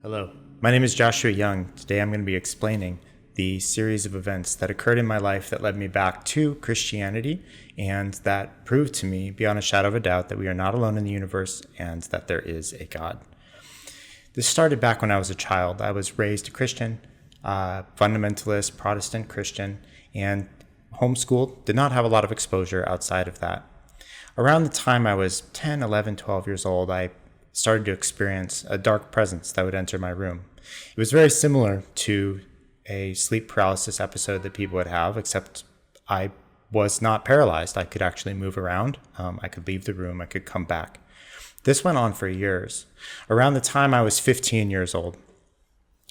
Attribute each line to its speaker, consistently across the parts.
Speaker 1: Hello, my name is Joshua Young. Today I'm going to be explaining the series of events that occurred in my life that led me back to Christianity and that proved to me beyond a shadow of a doubt that we are not alone in the universe and that there is a God. This started back when I was a child. I was raised a Christian, fundamentalist, Protestant Christian, and homeschooled, did not have a lot of exposure outside of that. Around the time I was 10, 11, 12 years old, I started to experience a dark presence that would enter my room. It was very similar to a sleep paralysis episode that people would have, except I was not paralyzed. I could actually move around. I could leave the room. I could come back. This went on for years. Around the time I was 15 years old,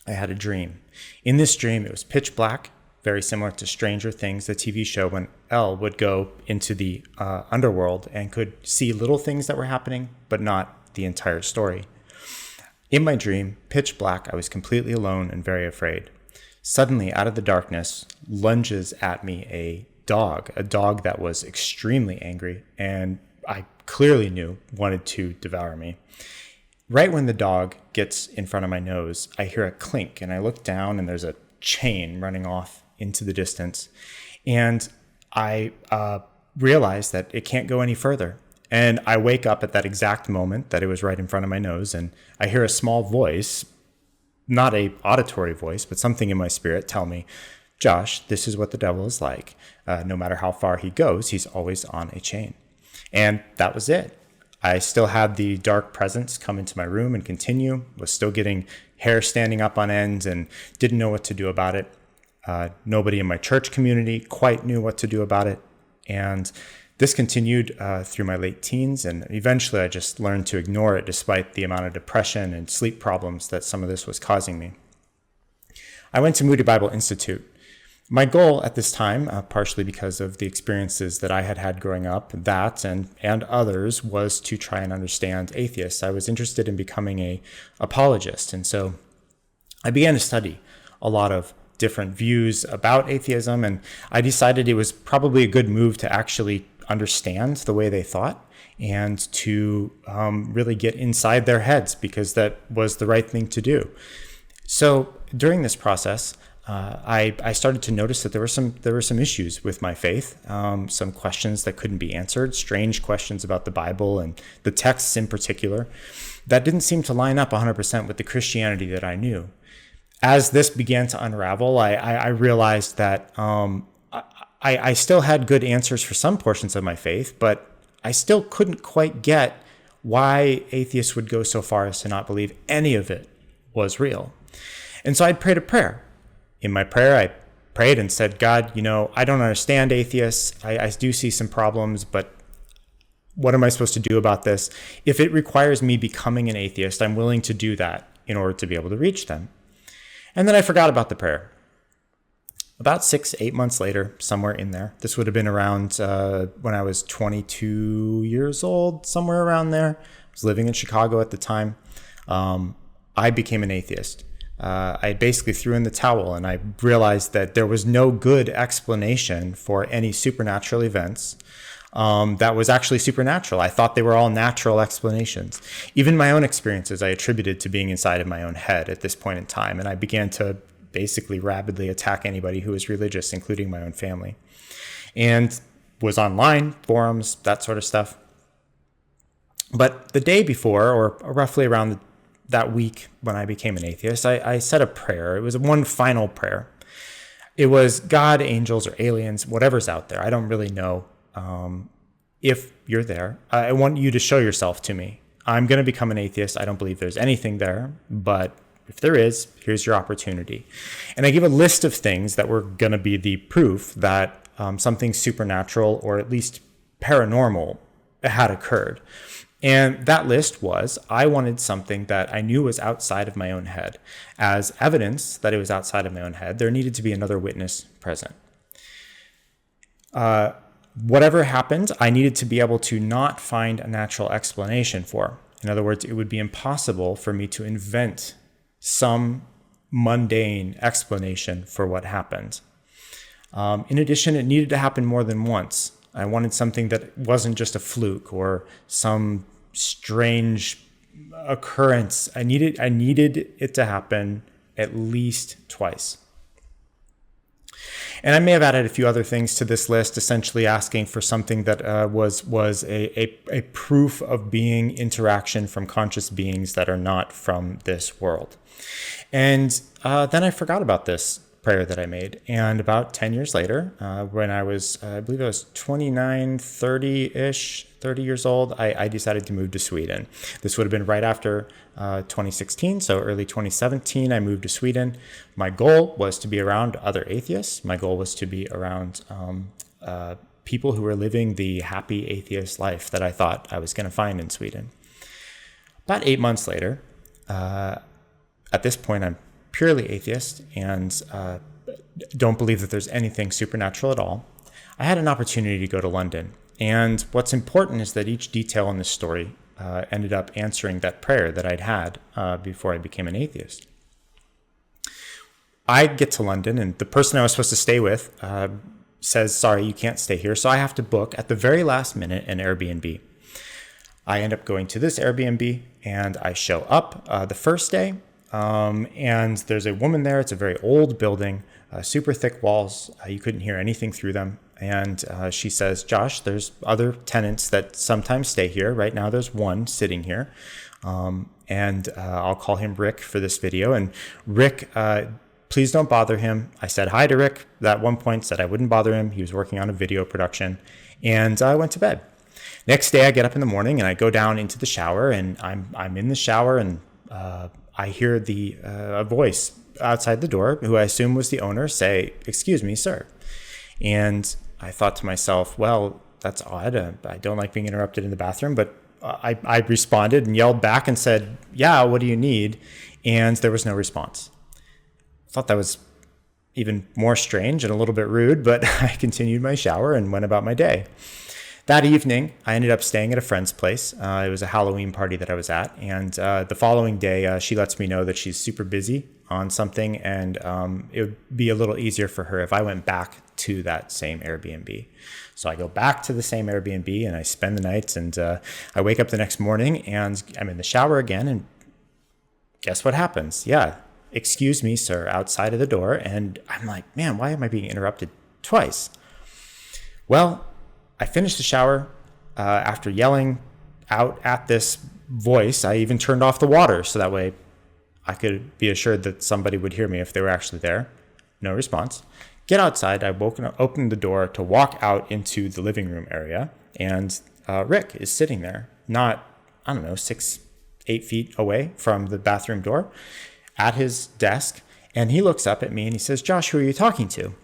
Speaker 1: I had a dream. In this dream, it was pitch black, very similar to Stranger Things, the TV show, when Elle would go into the underworld and could see little things that were happening, but not the entire story. In my dream, pitch black, I was completely alone and very afraid. Suddenly, out of the darkness, lunges at me a dog that was extremely angry and I clearly knew wanted to devour me. Right when the dog gets in front of my nose, I hear a clink and I look down and there's a chain running off into the distance. And I realize that it can't go any further. And I wake up at that exact moment that it was right in front of my nose, and I hear a small voice, not a auditory voice, but something in my spirit tell me, Josh, this is what the devil is like. No matter how far he goes, he's always on a chain. And that was it. I still had the dark presence come into my room and continue, was still getting hair standing up on ends and didn't know what to do about it. Nobody in my church community quite knew what to do about it. And this continued through my late teens, and eventually I just learned to ignore it despite the amount of depression and sleep problems that some of this was causing me. I went to Moody Bible Institute. My goal at this time, partially because of the experiences that I had had growing up, that and others, was to try and understand atheists. I was interested in becoming an apologist, and so I began to study a lot of different views about atheism, and I decided it was probably a good move to actually understand the way they thought and to really get inside their heads, because that was the right thing to do. So during this process, I started to notice that there were some issues with my faith, some questions that couldn't be answered, strange questions about the Bible and the texts in particular that didn't seem to line up 100% with the Christianity that I knew. As this began to unravel, I realized that I still had good answers for some portions of my faith, but I still couldn't quite get why atheists would go so far as to not believe any of it was real. And so I prayed a prayer. In my prayer, I prayed and said, God, I don't understand atheists. I do see some problems, but what am I supposed to do about this? If it requires me becoming an atheist, I'm willing to do that in order to be able to reach them. And then I forgot about the prayer. About 6-8 months later, somewhere in there, this would have been around when I was 22 years old, somewhere around there. I was living in Chicago at the time. I became an atheist. I basically threw in the towel, and I realized that there was no good explanation for any supernatural events that was actually supernatural. I thought they were all natural explanations. Even my own experiences I attributed to being inside of my own head at this point in time, and I began to basically rabidly attack anybody who was religious, including my own family, and was online, forums, that sort of stuff. But the day before, or roughly around that week when I became an atheist, I said a prayer. It was one final prayer. It was, God, angels, or aliens, whatever's out there. I don't really know. If you're there, I want you to show yourself to me. I'm going to become an atheist. I don't believe there's anything there, but if there is, here's your opportunity. And I gave a list of things that were going to be the proof that something supernatural or at least paranormal had occurred. And that list was, I wanted something that I knew was outside of my own head. As evidence that it was outside of my own head, there needed to be another witness present. Whatever happened, I needed to be able to not find a natural explanation for. In other words, it would be impossible for me to invent some mundane explanation for what happened. In addition, it needed to happen more than once. I wanted something that wasn't just a fluke or some strange occurrence. I needed it to happen at least twice. And I may have added a few other things to this list, essentially asking for something that was a proof of being interaction from conscious beings that are not from this world. And then I forgot about this prayer that I made. And about 10 years later, when I was, I believe I was 29, 30-ish, 30 years old, I decided to move to Sweden. This would have been right after 2016, so early 2017, I moved to Sweden. My goal was to be around other atheists. My goal was to be around people who were living the happy atheist life that I thought I was going to find in Sweden. About 8 months later, at this point, I'm purely atheist and don't believe that there's anything supernatural at all. I had an opportunity to go to London. And what's important is that each detail in this story ended up answering that prayer that I'd had before I became an atheist. I get to London, and the person I was supposed to stay with says, sorry, you can't stay here. So I have to book at the very last minute an Airbnb. I end up going to this Airbnb, and I show up the first day. And there's a woman there. It's a very old building, super thick walls. You couldn't hear anything through them. And she says, Josh, there's other tenants that sometimes stay here. Right now, there's one sitting here. And I'll call him Rick for this video. And Rick, please don't bother him. I said hi to Rick at one point, said I wouldn't bother him. He was working on a video production. And I went to bed. Next day, I get up in the morning and I go down into the shower. And I'm in the shower and I hear a voice outside the door, who I assume was the owner, say, excuse me, sir. And I thought to myself, well, that's odd. I don't like being interrupted in the bathroom. But I responded and yelled back and said, yeah, what do you need? And there was no response. I thought that was even more strange and a little bit rude, but I continued my shower and went about my day. That evening, I ended up staying at a friend's place. It was a Halloween party that I was at. And the following day, she lets me know that she's super busy on something. And it would be a little easier for her if I went back to that same Airbnb. So I go back to the same Airbnb and I spend the night. And I wake up the next morning and I'm in the shower again. And guess what happens? Yeah, excuse me, sir, outside of the door. And I'm like, man, why am I being interrupted twice? Well, I finished the shower. After yelling out at this voice, I even turned off the water so that way I could be assured that somebody would hear me if they were actually there. No response. Get outside. I opened the door to walk out into the living room area, and Rick is sitting there, not, 6, 8 feet away from the bathroom door at his desk. And he looks up at me and he says, Josh, who are you talking to?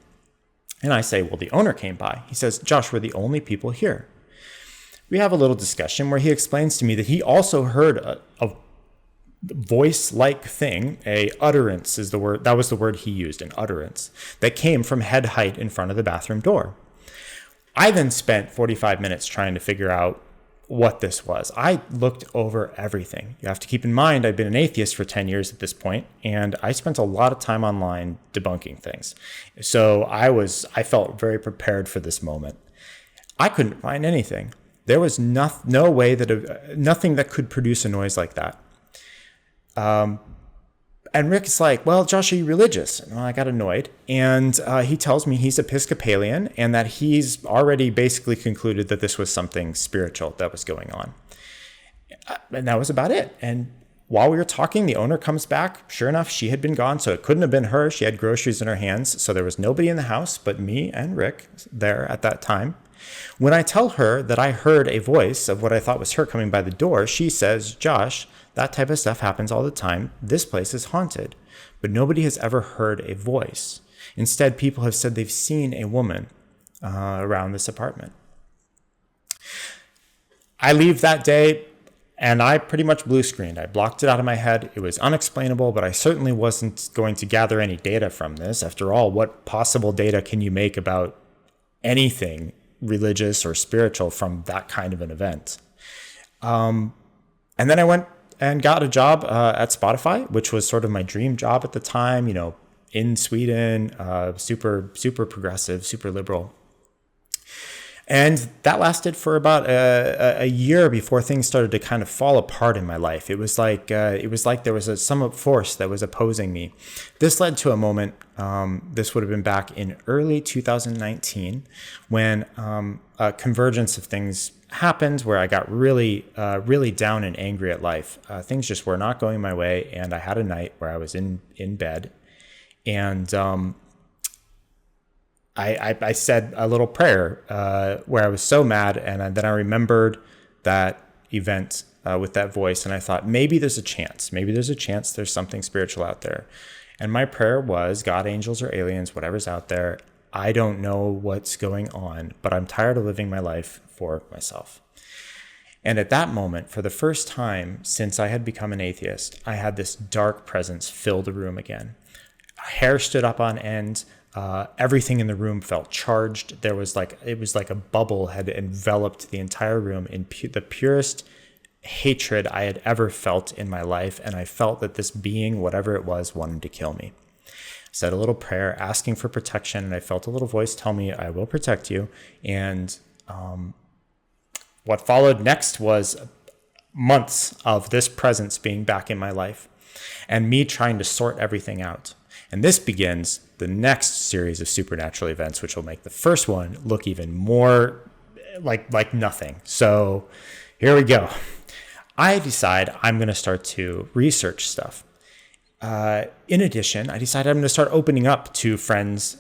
Speaker 1: And I say, well, the owner came by. He says, Josh, we're the only people here. We have a little discussion where he explains to me that he also heard a voice-like thing, a utterance is the word, that was the word he used, an utterance, that came from head height in front of the bathroom door. I then spent 45 minutes trying to figure out what this was. I looked over everything. You have to keep in mind, I've been an atheist for 10 years at this point, and I spent a lot of time online debunking things. So I felt very prepared for this moment. I couldn't find anything. There was no way that nothing that could produce a noise like that. And Rick's like, well, Josh, are you religious? And I got annoyed. And he tells me he's Episcopalian and that he's already basically concluded that this was something spiritual that was going on. And that was about it. And while we were talking, the owner comes back. Sure enough, she had been gone, so it couldn't have been her. She had groceries in her hands. So there was nobody in the house but me and Rick there at that time. When I tell her that I heard a voice of what I thought was her coming by the door, she says, Josh, that type of stuff happens all the time. This place is haunted, but nobody has ever heard a voice. Instead, people have said they've seen a woman around this apartment. I leave that day and I pretty much blue screened. I blocked it out of my head. It was unexplainable, but I certainly wasn't going to gather any data from this. After all, what possible data can you make about anything religious or spiritual from that kind of an event? And then I went and got a job at Spotify, which was sort of my dream job at the time, in Sweden, super progressive, super liberal. And that lasted for about a year before things started to kind of fall apart in my life. It was like there was some force that was opposing me. This led to a moment. This would have been back in early 2019 when a convergence of things happened where I got really down and angry at life. Things just were not going my way, and I had a night where I was in bed, and I said a little prayer where I was so mad, and then I remembered that event with that voice, and I thought, maybe there's a chance. There's something spiritual out there. And my prayer was, God, angels, or aliens, whatever's out there, I don't know what's going on, but I'm tired of living my life for myself. And at that moment, for the first time since I had become an atheist, I had this dark presence fill the room again. Hair stood up on end. Everything in the room felt charged. It was like a bubble had enveloped the entire room in the purest hatred I had ever felt in my life. And I felt that this being, whatever it was, wanted to kill me. I said a little prayer asking for protection, and I felt a little voice tell me, I will protect you. And what followed next was months of this presence being back in my life and me trying to sort everything out. And this begins the next series of supernatural events, which will make the first one look even more like nothing. So here we go. I decide I'm going to start to research stuff. In addition, I decided I'm going to start opening up to friends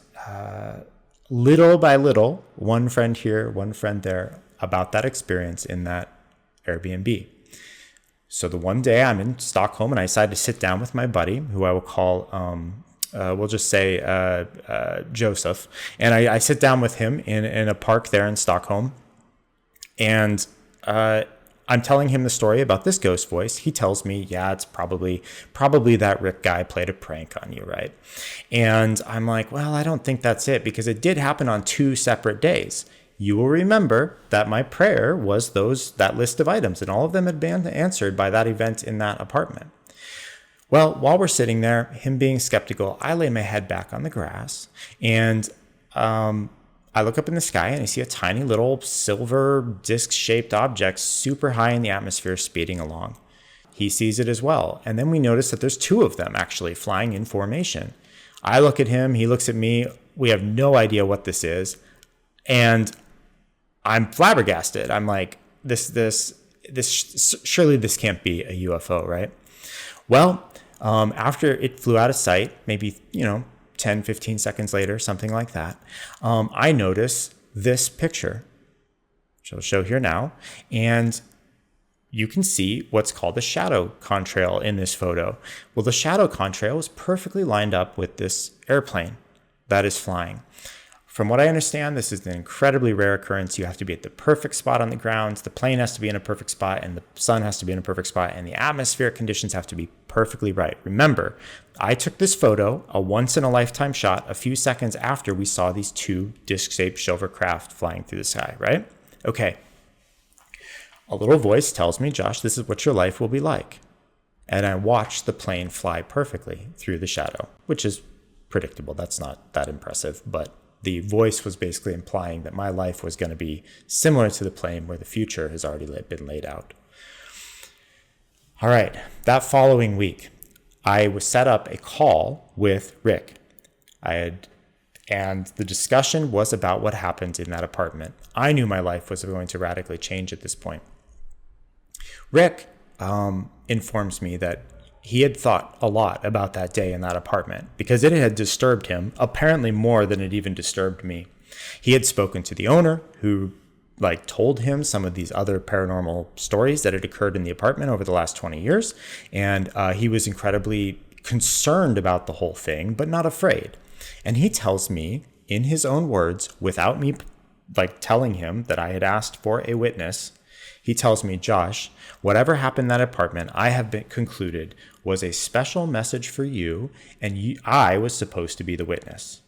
Speaker 1: little by little, one friend here, one friend there, about that experience in that Airbnb. So the one day I'm in Stockholm and I decided to sit down with my buddy, who I will call, we'll just say Joseph. And I sit down with him in a park there in Stockholm. And I'm telling him the story about this ghost voice. He tells me, yeah, it's probably that Rick guy played a prank on you, right? And I'm like, well, I don't think that's it, because it did happen on 2 separate days. You will remember that my prayer was that list of items, and all of them had been answered by that event in that apartment. Well, while we're sitting there, him being skeptical, I lay my head back on the grass, and I look up in the sky and I see a tiny little silver disc-shaped object super high in the atmosphere speeding along. He sees it as well. And then we notice that there's 2 of them actually flying in formation. I look at him, he looks at me. We have no idea what this is. And I'm flabbergasted. I'm like, surely this can't be a UFO, right? Well, after it flew out of sight, maybe, 10, 15 seconds later, something like that, I notice this picture, which I'll show here now. And you can see what's called the shadow contrail in this photo. Well, the shadow contrail is perfectly lined up with this airplane that is flying. From what I understand, this is an incredibly rare occurrence. You have to be at the perfect spot on the ground. The plane has to be in a perfect spot, and the sun has to be in a perfect spot, and the atmospheric conditions have to be perfectly right. Remember, I took this photo, a once-in-a-lifetime shot, a few seconds after we saw these 2 disc-shaped silver craft flying through the sky, right? Okay. A little voice tells me, Josh, this is what your life will be like. And I watched the plane fly perfectly through the shadow, which is predictable. That's not that impressive, but the voice was basically implying that my life was going to be similar to the plane where the future has already been laid out. All right, that following week, I was set up a call with Rick. And the discussion was about what happened in that apartment. I knew my life was going to radically change at this point. Rick informs me that he had thought a lot about that day in that apartment because it had disturbed him, apparently more than it even disturbed me. He had spoken to the owner, who told him some of these other paranormal stories that had occurred in the apartment over the last 20 years. And he was incredibly concerned about the whole thing, but not afraid. And he tells me, in his own words, without me telling him that I had asked for a witness, he tells me, Josh, whatever happened in that apartment, I have concluded was a special message for you, and I was supposed to be the witness.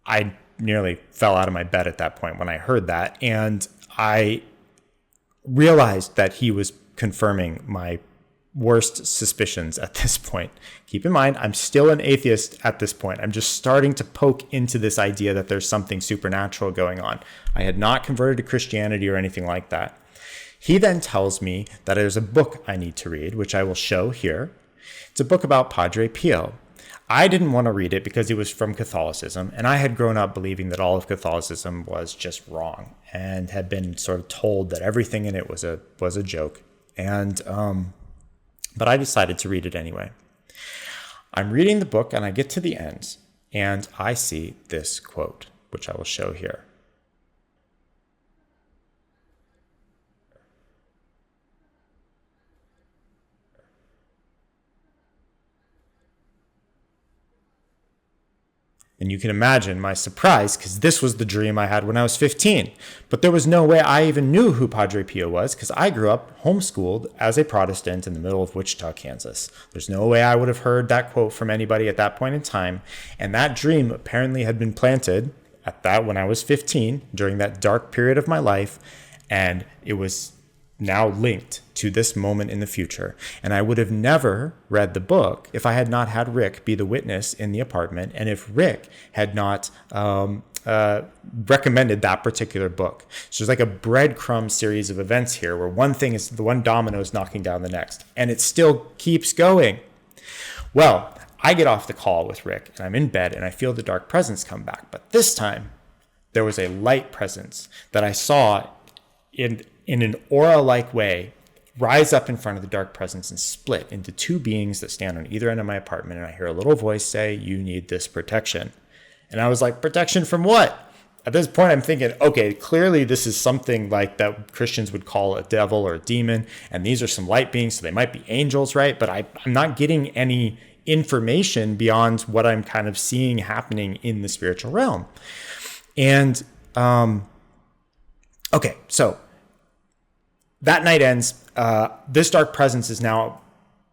Speaker 1: I nearly fell out of my bed at that point when I heard that, and I realized that he was confirming my worst suspicions at this point. Keep in mind, I'm still an atheist at this point. I'm just starting to poke into this idea that there's something supernatural going on. I had not converted to Christianity or anything like that. He then tells me that there's a book I need to read, which I will show here. It's a book about Padre Pio. I didn't want to read it because it was from Catholicism, and I had grown up believing that all of Catholicism was just wrong and had been sort of told that everything in it was a joke. But I decided to read it anyway. I'm reading the book and I get to the end and I see this quote, which I will show here. And you can imagine my surprise, because this was the dream I had when I was 15. But there was no way I even knew who Padre Pio was, because I grew up homeschooled as a Protestant in the middle of Wichita, Kansas. There's no way I would have heard that quote from anybody at that point in time. And that dream apparently had been planted when I was 15, during that dark period of my life. And it was now linked to this moment in the future. And I would have never read the book if I had not had Rick be the witness in the apartment, and if Rick had not recommended that particular book. So there's like a breadcrumb series of events here where one thing is the one domino is knocking down the next, and it still keeps going. Well, I get off the call with Rick and I'm in bed and I feel the dark presence come back. But this time there was a light presence that I saw in an aura-like way rise up in front of the dark presence and split into two beings that stand on either end of my apartment. And I hear a little voice say, "You need this protection." And I was like, protection from what? At this point, I'm thinking, okay, clearly this is something like that Christians would call a devil or a demon. And these are some light beings, so they might be angels, right? But I'm not getting any information beyond what I'm kind of seeing happening in the spiritual realm. And, okay, so that night ends. This dark presence is now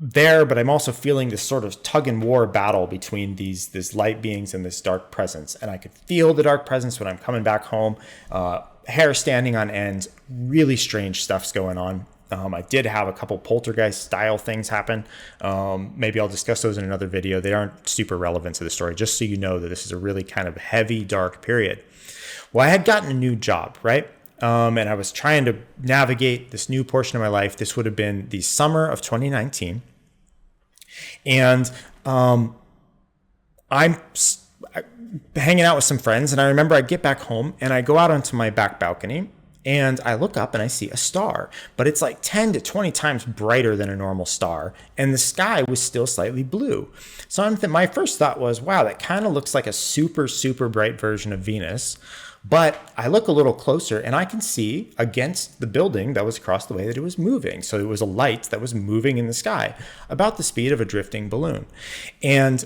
Speaker 1: there, but I'm also feeling this sort of tug and war battle between these light beings and this dark presence. And I could feel the dark presence when I'm coming back home, hair standing on end, really strange stuff's going on. I did have a couple poltergeist style things happen. Maybe I'll discuss those in another video. They aren't super relevant to the story, just so you know that this is a really kind of heavy, dark period. Well, I had gotten a new job, right? And I was trying to navigate this new portion of my life. This would have been the summer of 2019. And I'm hanging out with some friends. And I remember I get back home and I go out onto my back balcony and I look up and I see a star. But it's like 10 to 20 times brighter than a normal star. And the sky was still slightly blue. So my first thought was, wow, that kind of looks like a super, super bright version of Venus. But I look a little closer and I can see against the building that was across the way that it was moving. So it was a light that was moving in the sky about the speed of a drifting balloon. And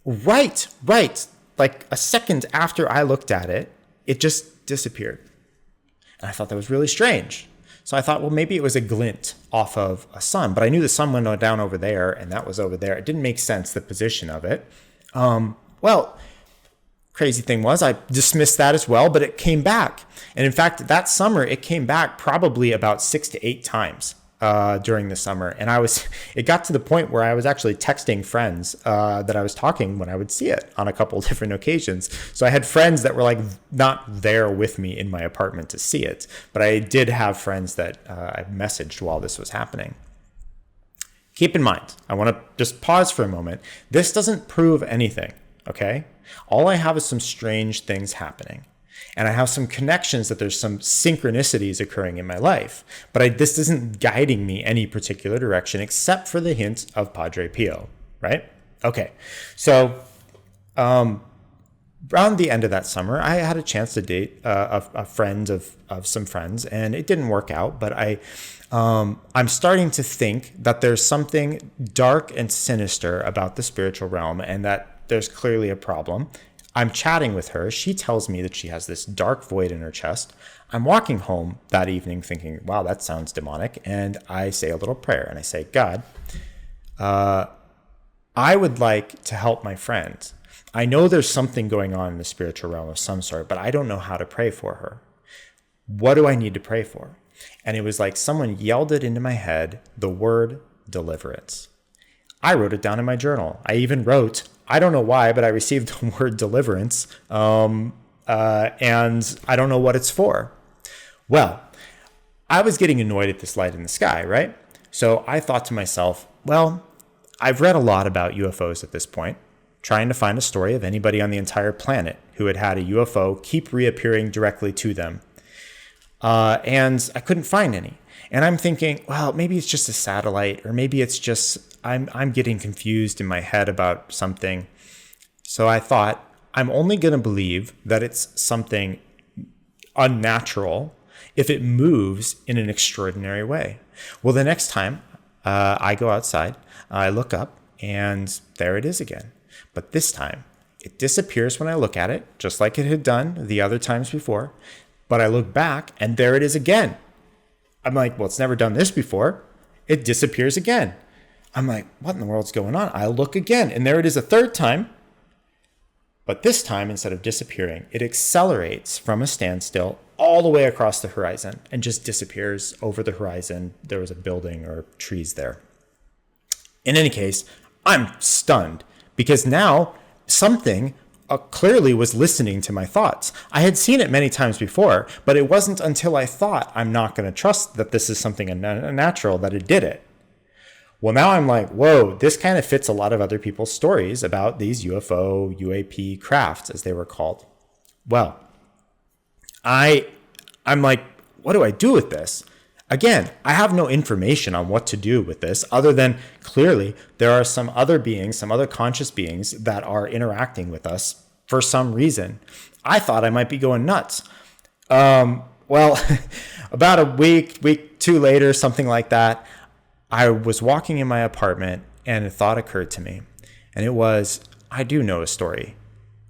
Speaker 1: right, like a second after I looked at it, it just disappeared. And I thought that was really strange. So I thought, well, maybe it was a glint off of a sun, but I knew the sun went down over there and that was over there. It didn't make sense, the position of it. Crazy thing was I dismissed that as well, but it came back. And in fact, that summer, it came back probably about 6 to 8 times during the summer. And it got to the point where I was actually texting friends that I was talking when I would see it on a couple of different occasions. So I had friends that were like not there with me in my apartment to see it, but I did have friends that I messaged while this was happening. Keep in mind, I want to just pause for a moment. This doesn't prove anything, okay? All I have is some strange things happening. And I have some connections that there's some synchronicities occurring in my life. But this isn't guiding me any particular direction except for the hint of Padre Pio, right? Okay, so around the end of that summer, I had a chance to date a friend of some friends, and it didn't work out. But I'm starting to think that there's something dark and sinister about the spiritual realm, and that there's clearly a problem. I'm chatting with her. She tells me that she has this dark void in her chest. I'm walking home that evening thinking, wow, that sounds demonic. And I say a little prayer and I say, God, I would like to help my friend. I know there's something going on in the spiritual realm of some sort, but I don't know how to pray for her. What do I need to pray for? And it was like someone yelled it into my head, the word deliverance. I wrote it down in my journal. I even wrote, I don't know why, but I received the word deliverance, and I don't know what it's for. Well, I was getting annoyed at this light in the sky, right? So I thought to myself, well, I've read a lot about UFOs at this point, trying to find a story of anybody on the entire planet who had had a UFO keep reappearing directly to them. And I couldn't find any. And I'm thinking, well, maybe it's just a satellite, or maybe it's just I'm getting confused in my head about something. So I thought, I'm only going to believe that it's something unnatural if it moves in an extraordinary way. Well, the next time I go outside, I look up, and there it is again. But this time, it disappears when I look at it, just like it had done the other times before. But I look back, and there it is again. I'm like, well, it's never done this before. It disappears again. I'm like, what in the world's going on? I look again, and there it is a third time. But this time, instead of disappearing, it accelerates from a standstill all the way across the horizon and just disappears over the horizon. There was a building or trees there. In any case, I'm stunned because now something clearly was listening to my thoughts. I had seen it many times before, but it wasn't until I thought I'm not going to trust that this is something unnatural that it did it. Well, now I'm like, whoa, this kind of fits a lot of other people's stories about these UFO, UAP crafts, as they were called. Well, I'm like, what do I do with this? Again, I have no information on what to do with this other than clearly there are some other beings, some other conscious beings that are interacting with us for some reason. I thought I might be going nuts. Well, about a week, two later, something like that, I was walking in my apartment and a thought occurred to me. And it was, I do know a story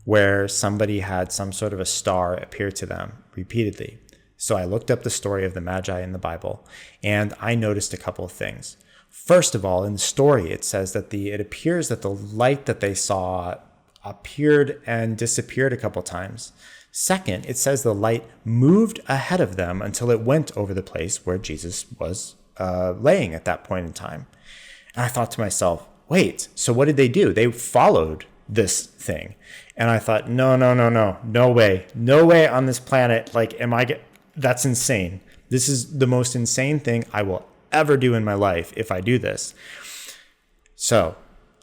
Speaker 1: where somebody had some sort of a star appear to them repeatedly. So I looked up the story of the Magi in the Bible, and I noticed a couple of things. First of all, in the story, it says that it appears that the light that they saw appeared and disappeared a couple times. Second, it says the light moved ahead of them until it went over the place where Jesus was laying at that point in time. And I thought to myself, wait, so what did they do? They followed this thing. And I thought, no way on this planet. That's insane. This is the most insane thing I will ever do in my life if I do this. So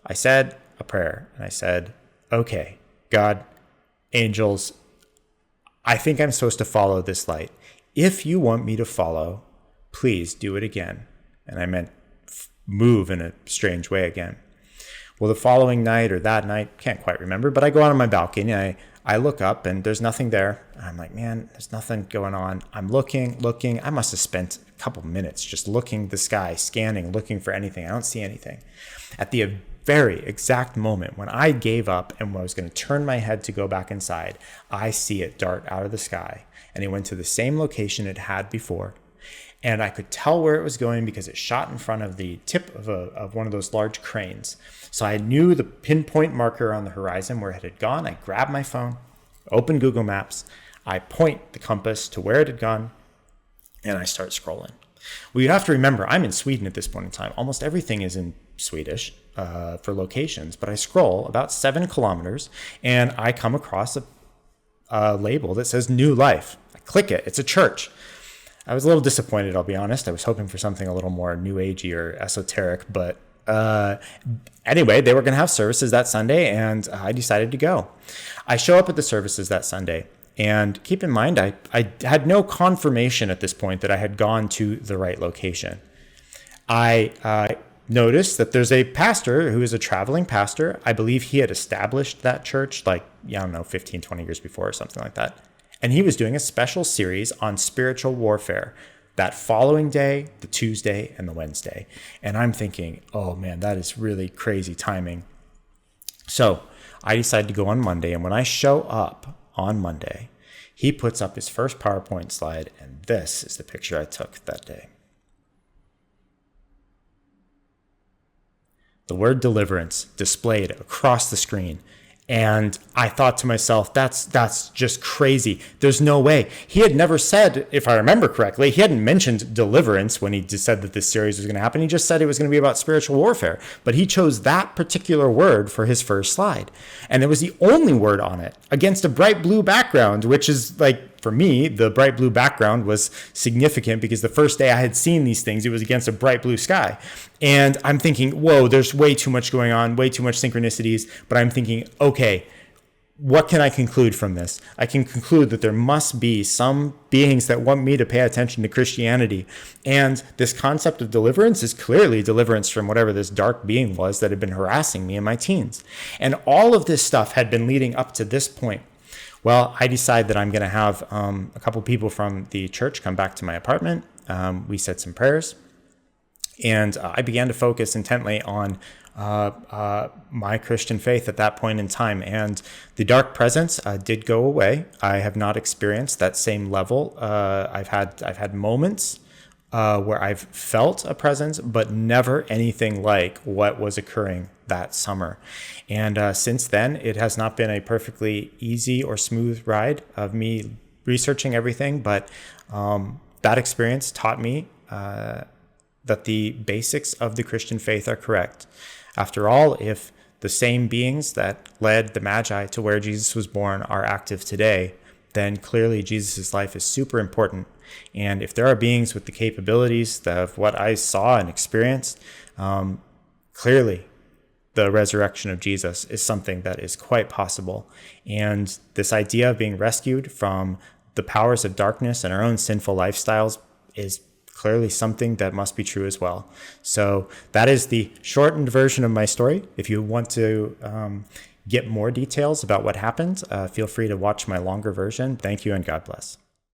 Speaker 1: I said a prayer and I said, okay, God, angels, I think I'm supposed to follow this light. If you want me to follow, please do it again. And I meant move in a strange way again. Well, the following night or that night, can't quite remember, but I go out on my balcony. I look up and there's nothing there. And I'm like, man, there's nothing going on. I'm looking. I must have spent a couple minutes just looking the sky, scanning, looking for anything. I don't see anything. At the very exact moment when I gave up and was going to turn my head to go back inside, I see it dart out of the sky. And it went to the same location it had before. And I could tell where it was going because it shot in front of the tip of one of those large cranes. So I knew the pinpoint marker on the horizon where it had gone. I grabbed my phone, open Google Maps, I point the compass to where it had gone, and I start scrolling. Well, you have to remember, I'm in Sweden at this point in time. Almost everything is in Swedish for locations, but I scroll about 7 kilometers, and I come across a label that says New Life. I click it. It's a church. I was a little disappointed, I'll be honest. I was hoping for something a little more new agey or esoteric, but anyway, they were going to have services that Sunday, and I decided to go. I show up at the services that Sunday, and keep in mind, I had no confirmation at this point that I had gone to the right location. I noticed that there's a pastor who is a traveling pastor. I believe he had established that church 15, 20 years before or something like that. And he was doing a special series on spiritual warfare that following day, the Tuesday, and the Wednesday. And I'm thinking, oh man, that is really crazy timing. So I decided to go on Monday. And when I show up on Monday, he puts up his first PowerPoint slide. And this is the picture I took that day. The word deliverance displayed across the screen. And I thought to myself, that's just crazy. There's no way. He had never said, if I remember correctly, he hadn't mentioned deliverance when he just said that this series was going to happen. He just said it was going to be about spiritual warfare. But he chose that particular word for his first slide. And it was the only word on it against a bright blue background, which is like, for me, the bright blue background was significant because the first day I had seen these things, it was against a bright blue sky. And I'm thinking, whoa, there's way too much going on, way too much synchronicities. But I'm thinking, okay, what can I conclude from this? I can conclude that there must be some beings that want me to pay attention to Christianity. And this concept of deliverance is clearly deliverance from whatever this dark being was that had been harassing me in my teens. And all of this stuff had been leading up to this point. Well, I decide that I'm going to have a couple people from the church come back to my apartment. We said some prayers, and I began to focus intently on my Christian faith at that point in time. And the dark presence did go away. I have not experienced that same level. I've had moments where I've felt a presence, but never anything like what was occurring that summer. And since then, it has not been a perfectly easy or smooth ride of me researching everything, but that experience taught me that the basics of the Christian faith are correct. After all, if the same beings that led the Magi to where Jesus was born are active today, then clearly Jesus' life is super important. And if there are beings with the capabilities of what I saw and experienced, clearly the resurrection of Jesus is something that is quite possible. And this idea of being rescued from the powers of darkness and our own sinful lifestyles is clearly something that must be true as well. So that is the shortened version of my story. If you want to get more details about what happened, feel free to watch my longer version. Thank you and God bless.